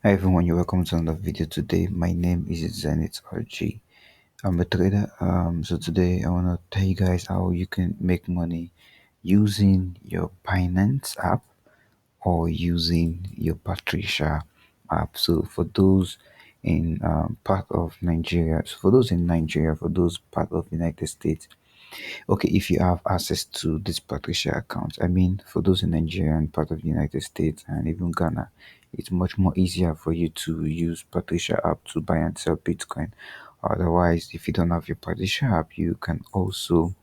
Hi everyone, you're welcome to another video today. My name is Zenith RG. I'm a trader. So today I want to tell you guys how you can make money using your Binance app or using your Patricia app. So for those in part of Nigeria, for those part of United States, okay, if you have access to this Patricia account, I mean, for those in Nigeria and part of the United States and even Ghana, it's much more easier for you to use Patricia app to buy and sell Bitcoin. Otherwise, if you don't have your Patricia app, you can also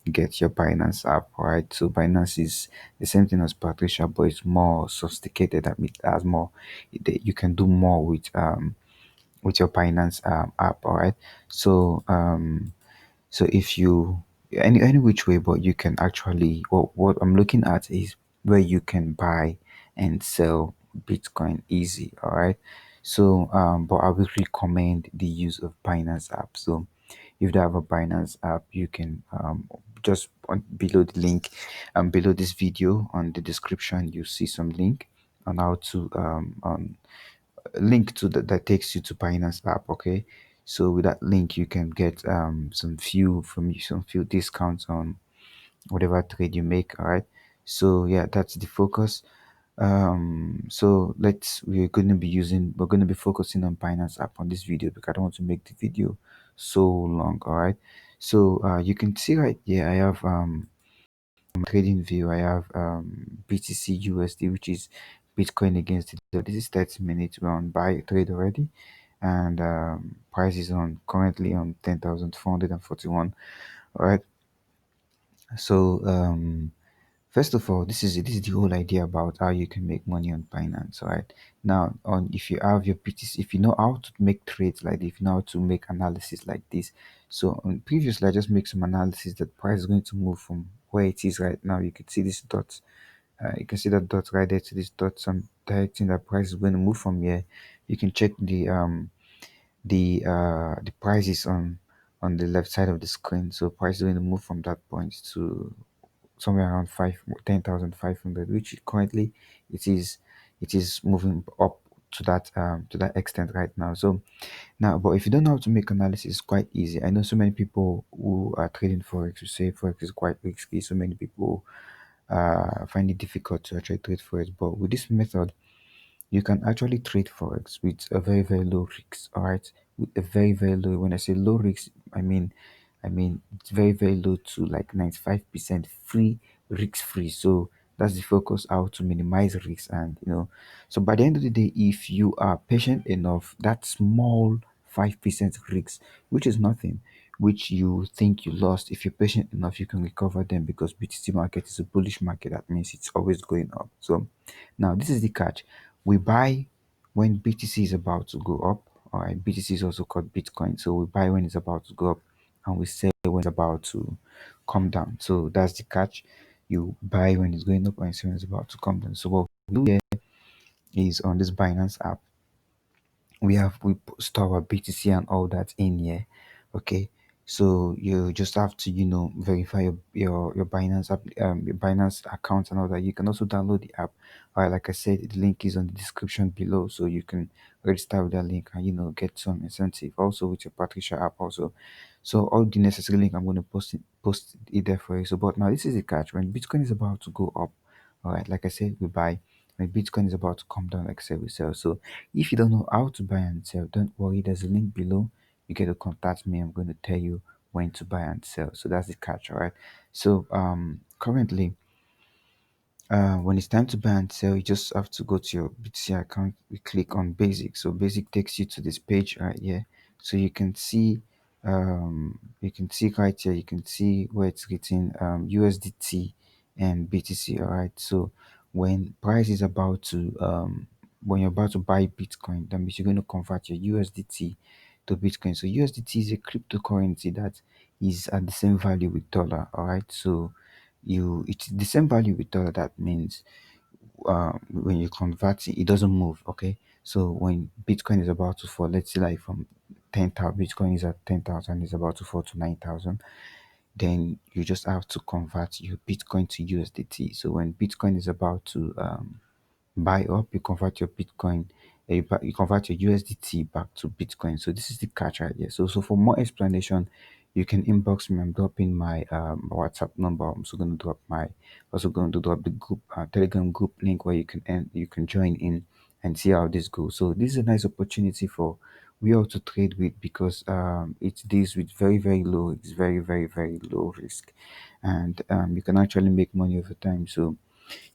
get your Binance app, right? So Binance is the same thing as Patricia, but it's more sophisticated. I mean, it has more. You can do more with your Binance app, all right? So so if you any which way, but you can actually what I'm looking at is where you can buy and sell Bitcoin easy. All right. So but I would recommend the use of Binance app. So if you have a Binance app, you can just below the link below this video on the description you see some link on how to on link to that takes you to Binance app. Okay, so with that link you can get some few discounts on whatever trade you make. All right, so yeah, that's the focus. So we're going to be focusing on Binance app on this video because I don't want to make the video so long. All right, so you can see right here I have trading view. I have BTC USD, which is Bitcoin against the dollar. This is 30 minutes. We're on buy trade already, and price is on currently on 10,441. All right. So first of all, this is the whole idea about how you can make money on Binance. All right. Now, on if you have your BTC, if you know how to make trades like this, if you know how to make analysis like this. So previously, I just make some analysis that price is going to move from where it is right now. You can see this dot. You can see that dot right there to this dot. Some directing that price is going to move from here. You can check the prices on the left side of the screen. So price is going to move from that point to somewhere around 10,500, which currently it is it is moving up to that extent right now. So now, but if you don't know how to make analysis, it's quite easy. I know so many people who are trading forex who say forex is quite risky. So many people find it difficult to actually trade forex, but with this method you can actually trade forex with a very low risk. All right, with a very low. When I say low risk, I mean it's very low to like 95% free, risk free. So that's the focus, how to minimize risk. And so by the end of the day, if you are patient enough, that small 5% risk, which is nothing, which you think you lost, if you're patient enough you can recover them, because BTC market is a bullish market. That means it's always going up. So now this is the catch. We buy when BTC is about to go up. All right, BTC is also called Bitcoin. So we buy when it's about to go up and we sell when it's about to come down. So that's the catch. You buy when it's going up and sell when it's about to come down. So what we do here is on this Binance app, store our BTC and all that in here. Okay, so you just have to verify your Binance app, your Binance account and all that. You can also download the app. All right, like I said, the link is on the description below, so you can register with that link and get some incentive also with your Patricia app also. So all the necessary link I'm going to post it there for you. So but now this is the catch: when Bitcoin is about to go up, all right, like I said, we buy. When Bitcoin is about to come down, like I said, we sell. So if you don't know how to buy and sell, don't worry. There's a link below. You get to contact me. I'm going to tell you when to buy and sell. So that's the catch, all right? So currently, when it's time to buy and sell, you just have to go to your BTC account. We click on Basic. So Basic takes you to this page right here. So you can see right here. You can see where it's written USDT and BTC. All right. So when price is about to when you're about to buy Bitcoin, that means you're going to convert your USDT to Bitcoin. So USDT is a cryptocurrency that is at the same value with dollar. All right. So it's the same value with dollar. That means when you convert it, it doesn't move. Okay, so when Bitcoin is about to fall, let's say like from 10,000, Bitcoin is at 10,000, is about to fall to 9,000, then you just have to convert your Bitcoin to USDT. So when Bitcoin is about to buy up, you convert your Bitcoin you convert your USDT back to Bitcoin. So this is the catch right here. So for more explanation, you can inbox me. I'm dropping my WhatsApp number. I'm also going to drop the group Telegram group link where you can join in and see how this goes. So this is a nice opportunity for we all to trade with, because it deals with it's very low risk, and you can actually make money over time. So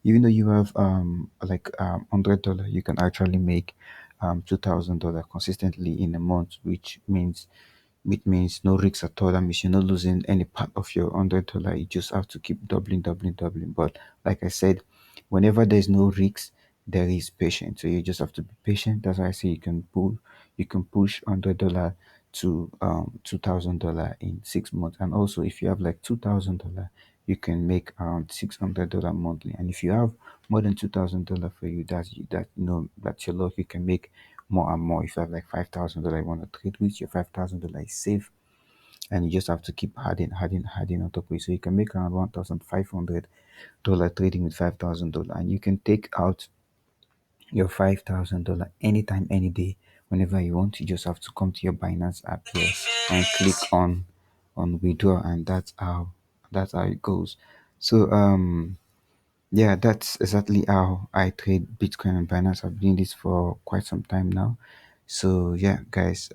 even though you have $100, you can actually make $2,000 consistently in a month, which means no risks at all. That means you're not losing any part of your $100. You just have to keep doubling. But like I said, whenever there's no risks, there is patience. So you just have to be patient. That's why I say you can push $100 to $2,000 in 6 months. And also, if you have like $2,000, you can make around $600 monthly. And if you have more than $2,000 for you, that's your luck. You can make more and more. If you have like $5,000 you want to trade with, your $5,000 is safe, and you just have to keep adding on top of it. So you can make around $1,500 trading with $5,000, and you can take out your $5,000 anytime, any day, whenever you want. You just have to come to your Binance app here and click on withdraw, and that's how it goes. So yeah, that's exactly how I trade Bitcoin and Binance. I've been doing this for quite some time now. So yeah, guys,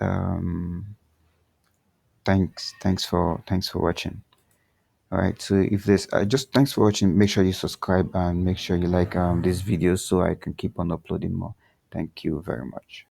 thanks for watching. All right, so if there's just thanks for watching. Make sure you subscribe and make sure you like this video so I can keep on uploading more. Thank you very much.